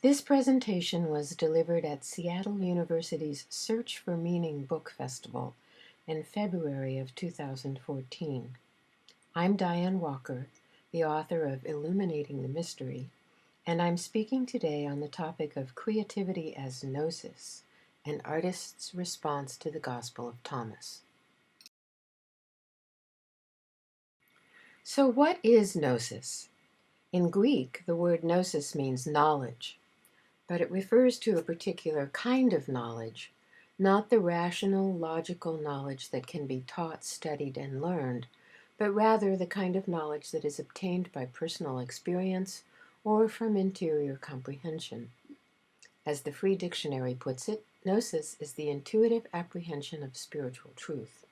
This presentation was delivered at Seattle University's Search for Meaning Book Festival in February of 2014. I'm Diane Walker, the author of Illuminating the Mystery, and I'm speaking today on the topic of creativity as gnosis, an artist's response to the Gospel of Thomas. So what is gnosis? In Greek, the word gnosis means knowledge, but it refers to a particular kind of knowledge, not the rational, logical knowledge that can be taught, studied, and learned, but rather the kind of knowledge that is obtained by personal experience or from interior comprehension. As the Free Dictionary puts it, gnosis is the intuitive apprehension of spiritual truth.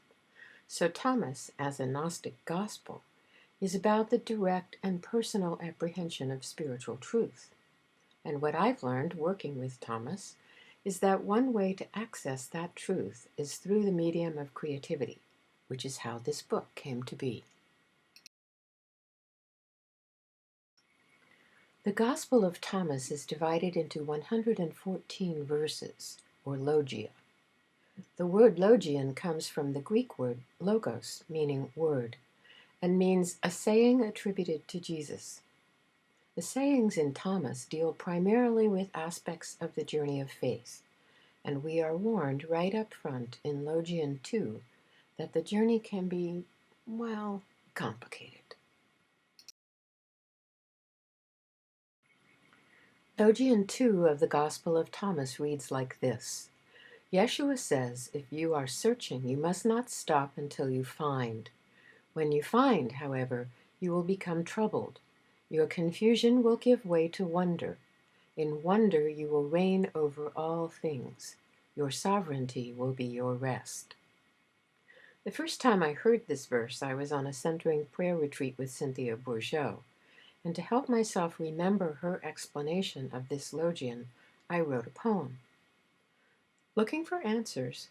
So Thomas, as a Gnostic gospel, is about the direct and personal apprehension of spiritual truth. And what I've learned working with Thomas is that one way to access that truth is through the medium of creativity, which is how this book came to be. The Gospel of Thomas is divided into 114 verses, or logia. The word logion comes from the Greek word logos, meaning word, and means a saying attributed to Jesus. The sayings in Thomas deal primarily with aspects of the journey of faith, and we are warned right up front in Logion 2 that the journey can be, well, complicated. Logion 2 of the Gospel of Thomas reads like this. Yeshua says, if you are searching, you must not stop until you find. When you find, however, you will become troubled. Your confusion will give way to wonder. In wonder you will reign over all things. Your sovereignty will be your rest. The first time I heard this verse, I was on a centering prayer retreat with Cynthia Bourgeot, and to help myself remember her explanation of this logion, I wrote a poem. Looking for answers.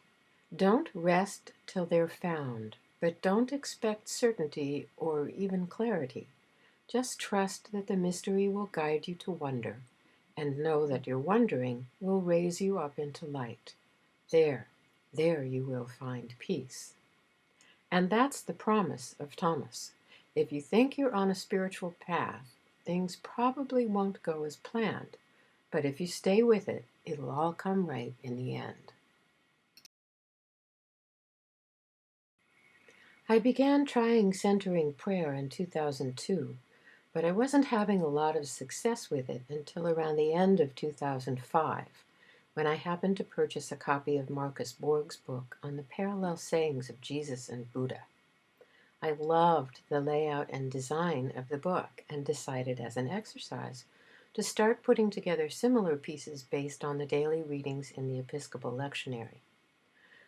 Don't rest till they're found, but don't expect certainty or even clarity. Just trust that the mystery will guide you to wonder, and know that your wondering will raise you up into light. There you will find peace. And that's the promise of Thomas. If you think you're on a spiritual path, things probably won't go as planned, but if you stay with it, it'll all come right in the end. I began trying centering prayer in 2002, but I wasn't having a lot of success with it until around the end of 2005, when I happened to purchase a copy of Marcus Borg's book on the parallel sayings of Jesus and Buddha. I loved the layout and design of the book and decided as an exercise to start putting together similar pieces based on the daily readings in the Episcopal lectionary.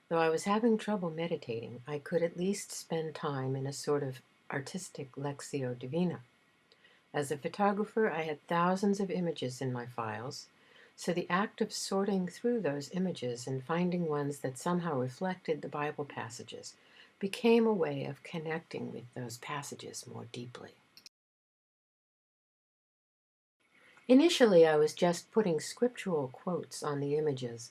Though I was having trouble meditating, I could at least spend time in a sort of artistic lectio divina. As a photographer, I had thousands of images in my files, so the act of sorting through those images and finding ones that somehow reflected the Bible passages became a way of connecting with those passages more deeply. Initially, I was just putting scriptural quotes on the images,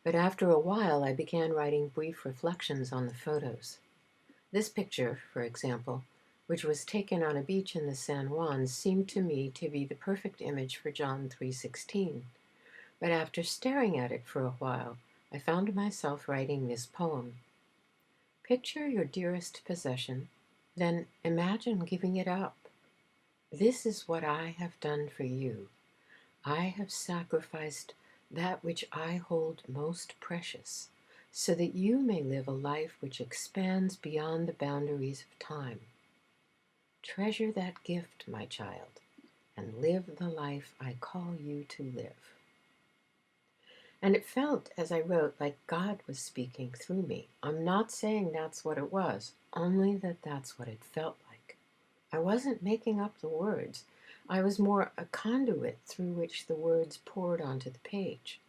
but after a while I began writing brief reflections on the photos. This picture, for example, which was taken on a beach in the San Juan, seemed to me to be the perfect image for John 3:16. But after staring at it for a while, I found myself writing this poem. Picture your dearest possession, then imagine giving it up. This is what I have done for you. I have sacrificed that which I hold most precious, so that you may live a life which expands beyond the boundaries of time. Treasure that gift, my child, and live the life I call you to live. And it felt, as I wrote, like God was speaking through me. I'm not saying that's what it was, only that that's what it felt like. I wasn't making up the words. I was more a conduit through which the words poured onto the page.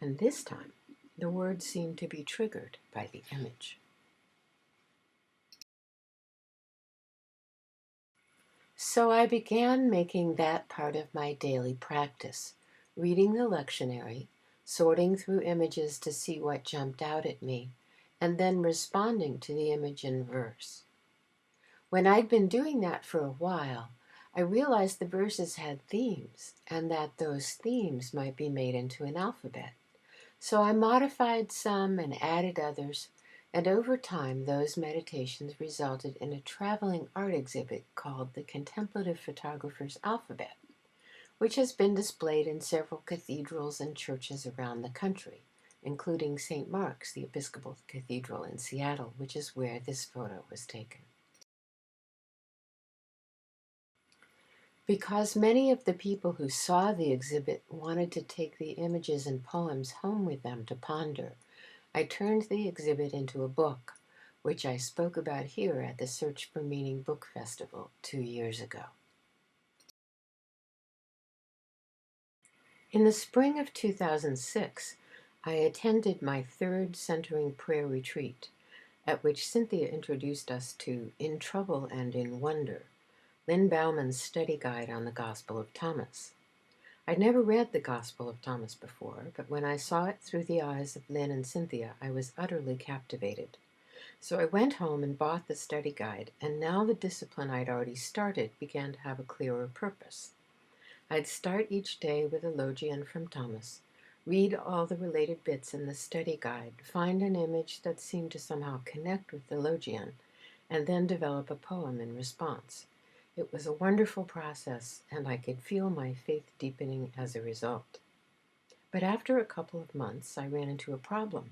And this time, the words seemed to be triggered by the image. So I began making that part of my daily practice, reading the lectionary, sorting through images to see what jumped out at me, and then responding to the image in verse. When I'd been doing that for a while, I realized the verses had themes, and that those themes might be made into an alphabet. So I modified some and added others, and over time those meditations resulted in a traveling art exhibit called the Contemplative Photographer's Alphabet, which has been displayed in several cathedrals and churches around the country, including St. Mark's, the Episcopal Cathedral in Seattle, which is where this photo was taken. Because many of the people who saw the exhibit wanted to take the images and poems home with them to ponder, I turned the exhibit into a book, which I spoke about here at the Search for Meaning Book Festival 2 years ago. In the spring of 2006, I attended my third centering prayer retreat, at which Cynthia introduced us to In Trouble and in Wonder, Lynn Bauman's study guide on the Gospel of Thomas. I'd never read the Gospel of Thomas before, but when I saw it through the eyes of Lynn and Cynthia, I was utterly captivated. So I went home and bought the study guide, and now the discipline I'd already started began to have a clearer purpose. I'd start each day with a logion from Thomas, read all the related bits in the study guide, find an image that seemed to somehow connect with the logion, and then develop a poem in response. It was a wonderful process, and I could feel my faith deepening as a result. But after a couple of months, I ran into a problem.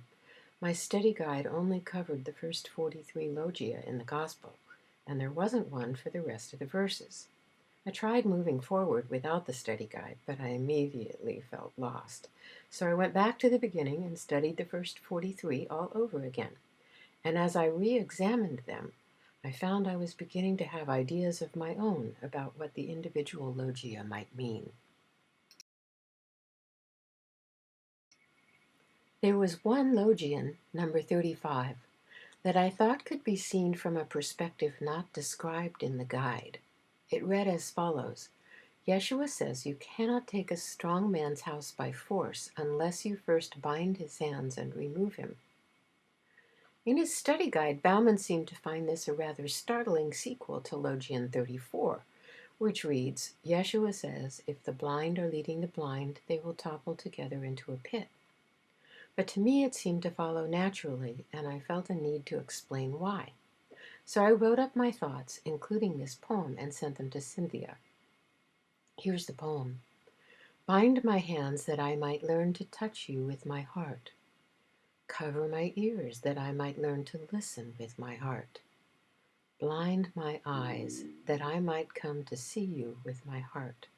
My study guide only covered the first 43 logia in the Gospel, and there wasn't one for the rest of the verses. I tried moving forward without the study guide, but I immediately felt lost. So I went back to the beginning and studied the first 43 all over again. And as I re-examined them, I found I was beginning to have ideas of my own about what the individual logia might mean. There was one logion, number 35, that I thought could be seen from a perspective not described in the guide. It read as follows: Yeshua says you cannot take a strong man's house by force unless you first bind his hands and remove him. In his study guide, Bauman seemed to find this a rather startling sequel to Logion 34, which reads, Yeshua says, if the blind are leading the blind, they will topple together into a pit. But to me it seemed to follow naturally, and I felt a need to explain why. So I wrote up my thoughts, including this poem, and sent them to Cynthia. Here's the poem. Bind my hands that I might learn to touch you with my heart. Cover my ears that I might learn to listen with my heart. Blind my eyes that I might come to see you with my heart.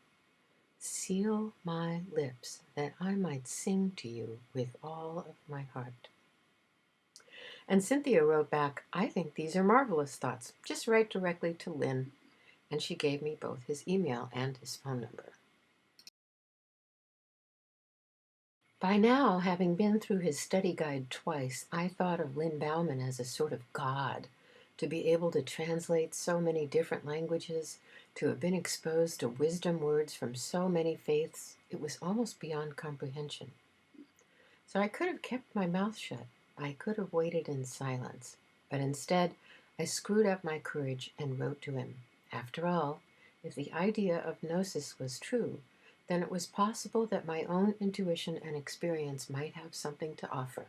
Seal my lips that I might sing to you with all of my heart. And Cynthia wrote back, I think these are marvelous thoughts. Just write directly to Lynn. And she gave me both his email and his phone number. By now, having been through his study guide twice, I thought of Lynn Bauman as a sort of god, to be able to translate so many different languages, to have been exposed to wisdom words from so many faiths. It was almost beyond comprehension. So I could have kept my mouth shut. I could have waited in silence. But instead, I screwed up my courage and wrote to him. After all, if the idea of gnosis was true, then it was possible that my own intuition and experience might have something to offer.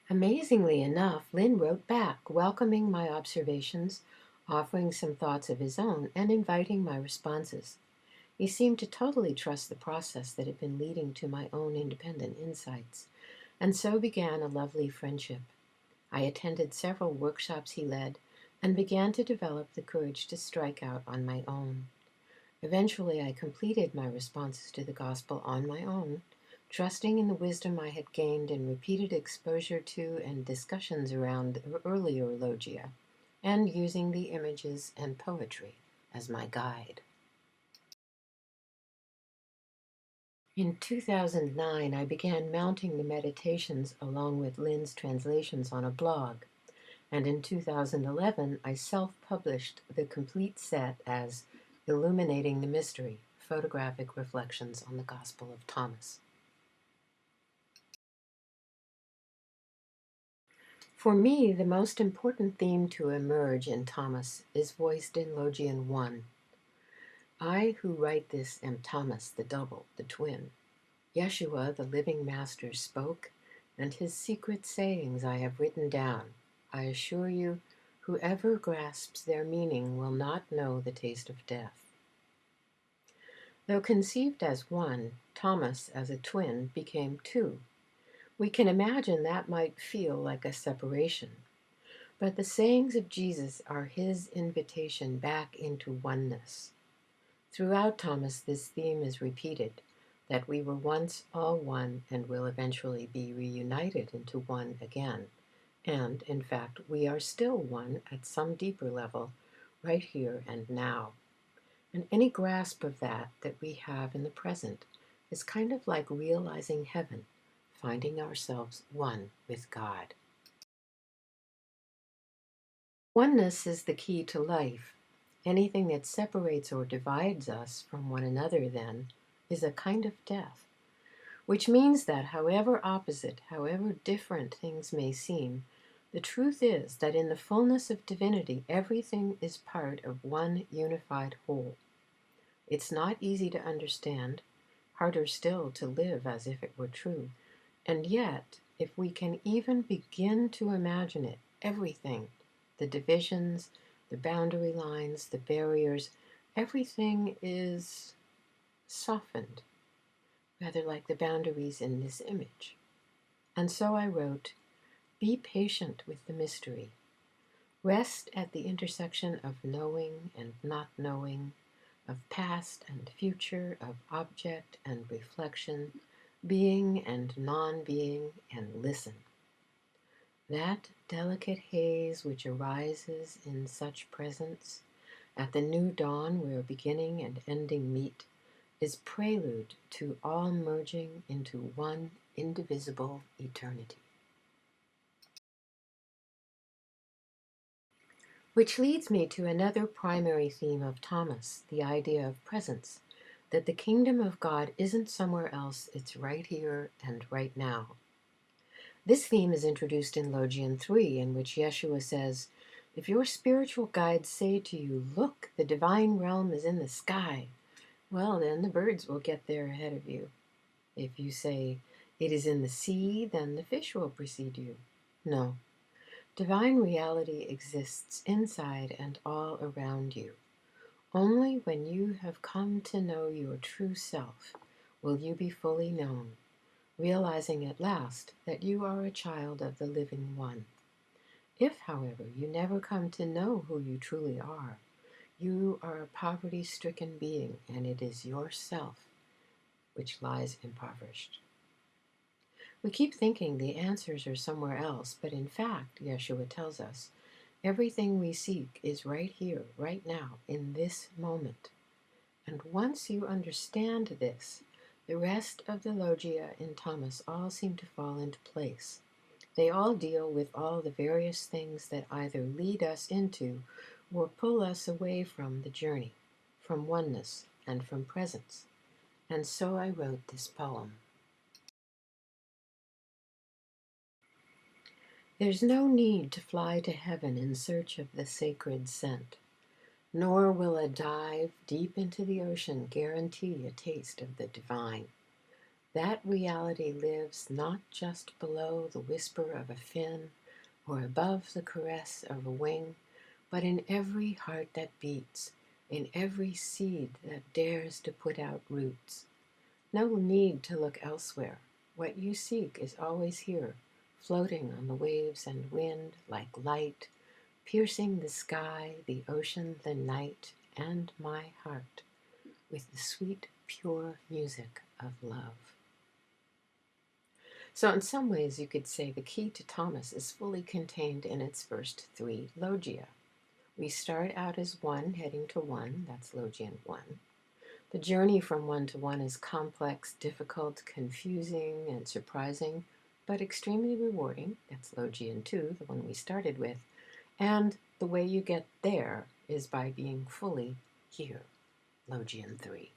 Amazingly enough, Lynn wrote back, welcoming my observations, offering some thoughts of his own, and inviting my responses. He seemed to totally trust the process that had been leading to my own independent insights, and so began a lovely friendship. I attended several workshops he led, and began to develop the courage to strike out on my own. Eventually, I completed my responses to the gospel on my own, trusting in the wisdom I had gained in repeated exposure to and discussions around earlier logia, and using the images and poetry as my guide. In 2009, I began mounting the meditations along with Lynn's translations on a blog, and in 2011, I self-published the complete set as Illuminating the Mystery, Photographic Reflections on the Gospel of Thomas. For me, the most important theme to emerge in Thomas is voiced in Logian 1. I who write this am Thomas, the double, the twin. Yeshua, the living master, spoke, and his secret sayings I have written down. I assure you, whoever grasps their meaning will not know the taste of death. Though conceived as one, Thomas, as a twin, became two. We can imagine that might feel like a separation, but the sayings of Jesus are his invitation back into oneness. Throughout Thomas, this theme is repeated, that we were once all one and will eventually be reunited into one again. And, in fact, we are still one at some deeper level, right here and now. And any grasp of that we have in the present is kind of like realizing heaven, finding ourselves one with God. Oneness is the key to life. Anything that separates or divides us from one another, then, is a kind of death, which means that however opposite, however different things may seem, the truth is that in the fullness of divinity, everything is part of one unified whole. It's not easy to understand, harder still to live as if it were true. And yet, if we can even begin to imagine it, everything, the divisions, the boundary lines, the barriers, everything is softened, rather like the boundaries in this image. And so I wrote, "Be patient with the mystery. Rest at the intersection of knowing and not knowing, of past and future, of object and reflection, being and non-being, and listen. That delicate haze which arises in such presence, at the new dawn where beginning and ending meet, is prelude to all merging into one indivisible eternity." Which leads me to another primary theme of Thomas, the idea of presence, that the kingdom of God isn't somewhere else, it's right here and right now. This theme is introduced in Logian 3, in which Yeshua says, "If your spiritual guides say to you, 'Look, the divine realm is in the sky,' well, then the birds will get there ahead of you. If you say, 'It is in the sea,' then the fish will precede you. No. Divine reality exists inside and all around you. Only when you have come to know your true self will you be fully known, realizing at last that you are a child of the living one. If, however, you never come to know who you truly are, you are a poverty-stricken being, and it is yourself which lies impoverished." We keep thinking the answers are somewhere else, but in fact, Yeshua tells us, everything we seek is right here, right now, in this moment. And once you understand this, the rest of the logia in Thomas all seem to fall into place. They all deal with all the various things that either lead us into or pull us away from the journey, from oneness and from presence. And so I wrote this poem. There's no need to fly to heaven in search of the sacred scent, nor will a dive deep into the ocean guarantee a taste of the divine. That reality lives not just below the whisper of a fin or above the caress of a wing, but in every heart that beats, in every seed that dares to put out roots. No need to look elsewhere. What you seek is always here, floating on the waves and wind like light, piercing the sky, the ocean, the night, and my heart with the sweet, pure music of love. So in some ways you could say the key to Thomas is fully contained in its first three logia. We start out as one, heading to one, that's Logian 1. The journey from one to one is complex, difficult, confusing, and surprising, but extremely rewarding. That's Logian 2, the one we started with. And the way you get there is by being fully here. Logian 3.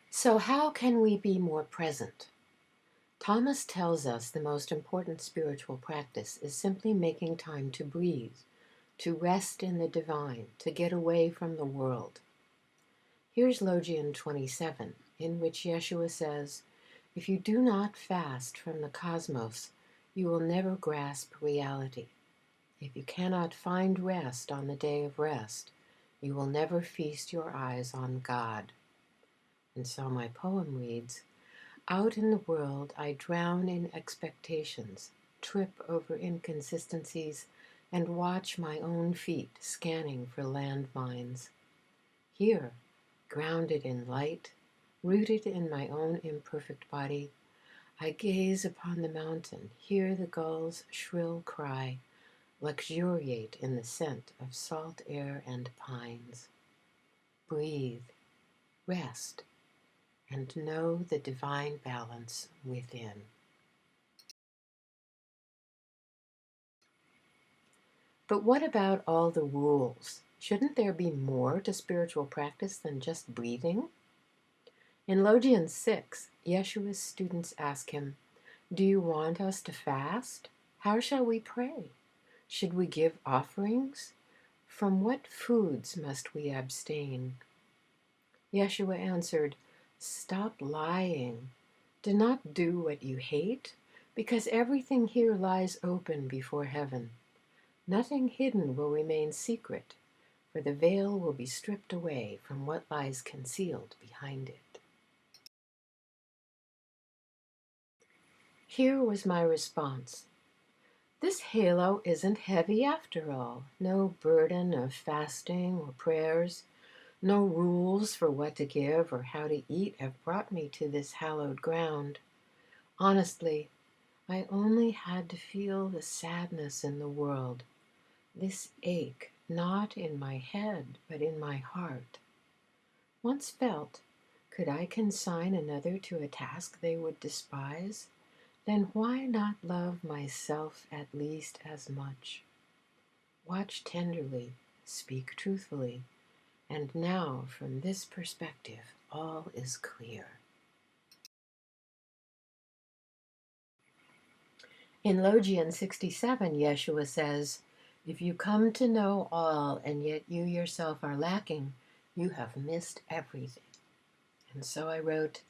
So how can we be more present? Thomas tells us the most important spiritual practice is simply making time to breathe, to rest in the divine, to get away from the world. Here's Logian 27, in which Yeshua says, "If you do not fast from the cosmos, you will never grasp reality. If you cannot find rest on the day of rest, you will never feast your eyes on God." And so my poem reads, "Out in the world I drown in expectations, trip over inconsistencies, and watch my own feet scanning for landmines. Here, grounded in light, rooted in my own imperfect body, I gaze upon the mountain, hear the gull's shrill cry, luxuriate in the scent of salt air and pines. Breathe, rest, and know the divine balance within." But what about all the rules? Shouldn't there be more to spiritual practice than just breathing? In Logian 6, Yeshua's students ask him, "Do you want us to fast? How shall we pray? Should we give offerings? From what foods must we abstain?" Yeshua answered, "Stop lying. Do not do what you hate, because everything here lies open before heaven. Nothing hidden will remain secret, for the veil will be stripped away from what lies concealed behind it." Here was my response. This halo isn't heavy after all. No burden of fasting or prayers, no rules for what to give or how to eat have brought me to this hallowed ground. Honestly, I only had to feel the sadness in the world, this ache, not in my head, but in my heart. Once felt, could I consign another to a task they would despise? Then why not love myself at least as much? Watch tenderly, speak truthfully, and now from this perspective all is clear. In Logian 67, Yeshua says, "If you come to know all and yet you yourself are lacking, you have missed everything." And so I wrote,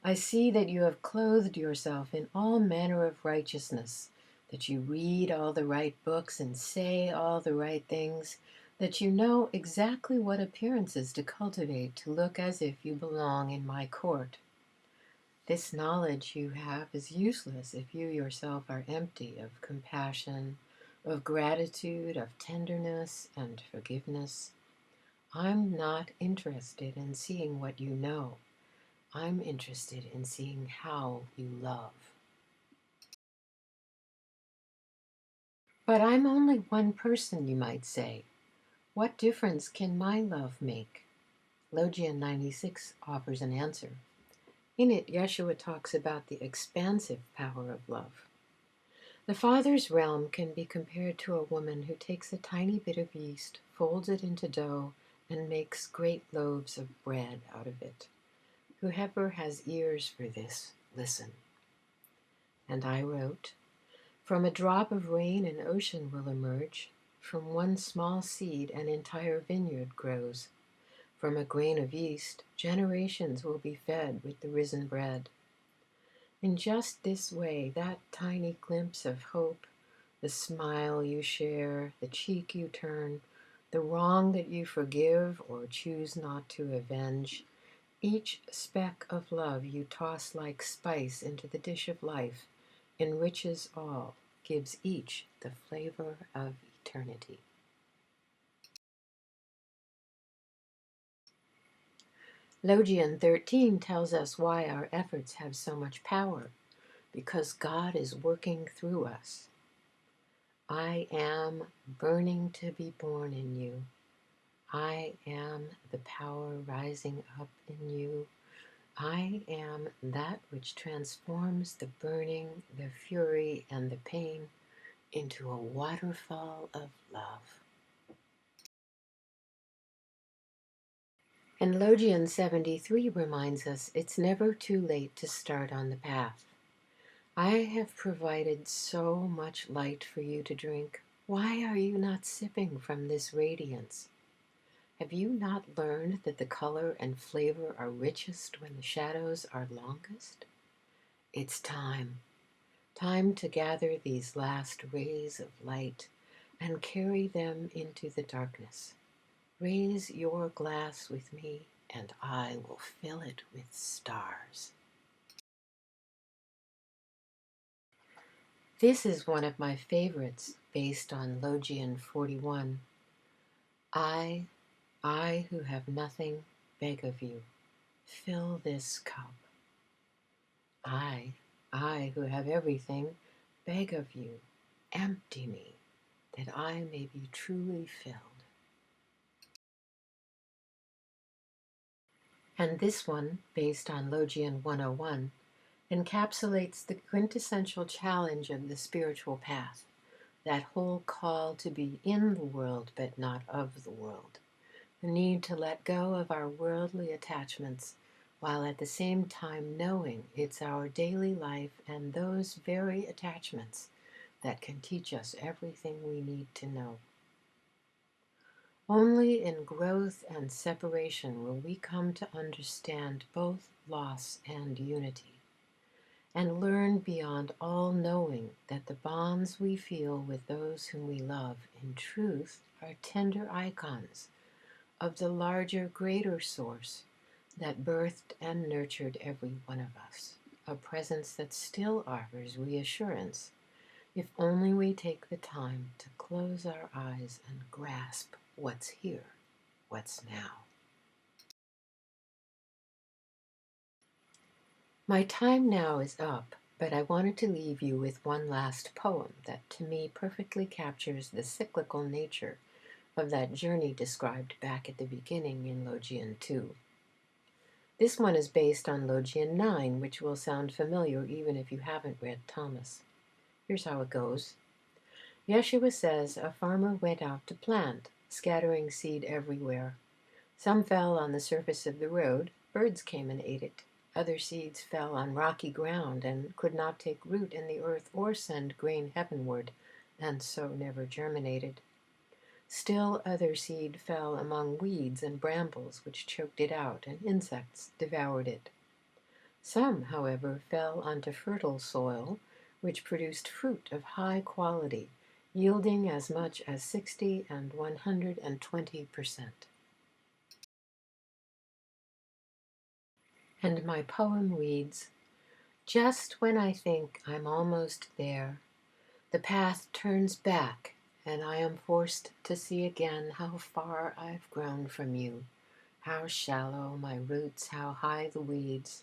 "I see that you have clothed yourself in all manner of righteousness, that you read all the right books and say all the right things, that you know exactly what appearances to cultivate to look as if you belong in my court. This knowledge you have is useless if you yourself are empty of compassion, of gratitude, of tenderness and forgiveness. I'm not interested in seeing what you know. I'm interested in seeing how you love." But I'm only one person, you might say. What difference can my love make? Logian 96 offers an answer. In it, Yeshua talks about the expansive power of love. The Father's realm can be compared to a woman who takes a tiny bit of yeast, folds it into dough, and makes great loaves of bread out of it. Whoever has ears for this, listen. And I wrote, "From a drop of rain an ocean will emerge. From one small seed an entire vineyard grows. From a grain of yeast generations will be fed with the risen bread." In just this way, that tiny glimpse of hope, the smile you share, the cheek you turn, the wrong that you forgive or choose not to avenge, each speck of love you toss like spice into the dish of life, enriches all, gives each the flavor of eternity. Logian 13 tells us why our efforts have so much power, because God is working through us. "I am burning to be born in you. I am the power rising up in you. I am that which transforms the burning, the fury, and the pain into a waterfall of love." And Logian 73 reminds us it's never too late to start on the path. I have provided so much light for you to drink. Why are you not sipping from this radiance? Have you not learned that the color and flavor are richest when the shadows are longest? It's time. Time to gather these last rays of light and carry them into the darkness. Raise your glass with me, and I will fill it with stars. This is one of my favorites, based on Logian 41. I, I who have nothing, beg of you, fill this cup. I who have everything, beg of you, empty me, that I may be truly filled. And this one, based on Logian 101, encapsulates the quintessential challenge of the spiritual path, that whole call to be in the world but not of the world, the need to let go of our worldly attachments while at the same time knowing it's our daily life and those very attachments that can teach us everything we need to know. Only in growth and separation will we come to understand both loss and unity, and learn beyond all knowing that the bonds we feel with those whom we love in truth are tender icons of the larger, greater source that birthed and nurtured every one of us, a presence that still offers reassurance if only we take the time to close our eyes and grasp what's here, what's now. My time now is up, but I wanted to leave you with one last poem that to me perfectly captures the cyclical nature of that journey described back at the beginning in Logian 2. This one is based on Logian 9, which will sound familiar even if you haven't read Thomas. Here's how it goes. Yeshua says a farmer went out to plant, scattering seed everywhere. Some fell on the surface of the road. Birds came and ate it. Other seeds fell on rocky ground and could not take root in the earth or send grain heavenward, and so never germinated. Still other seed fell among weeds and brambles, which choked it out, and insects devoured it. Some, however, fell onto fertile soil, which produced fruit of high quality, yielding as much as 60 and 120%. And my poem reads, just when I think I'm almost there, the path turns back, and I am forced to see again how far I've grown from you, how shallow my roots, how high the weeds,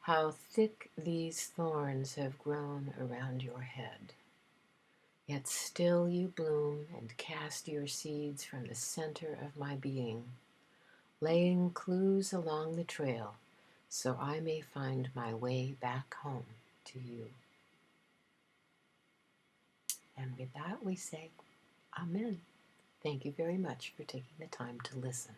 how thick these thorns have grown around your head. Yet still you bloom and cast your seeds from the center of my being, laying clues along the trail so I may find my way back home to you. And with that we say, Amen. Thank you very much for taking the time to listen.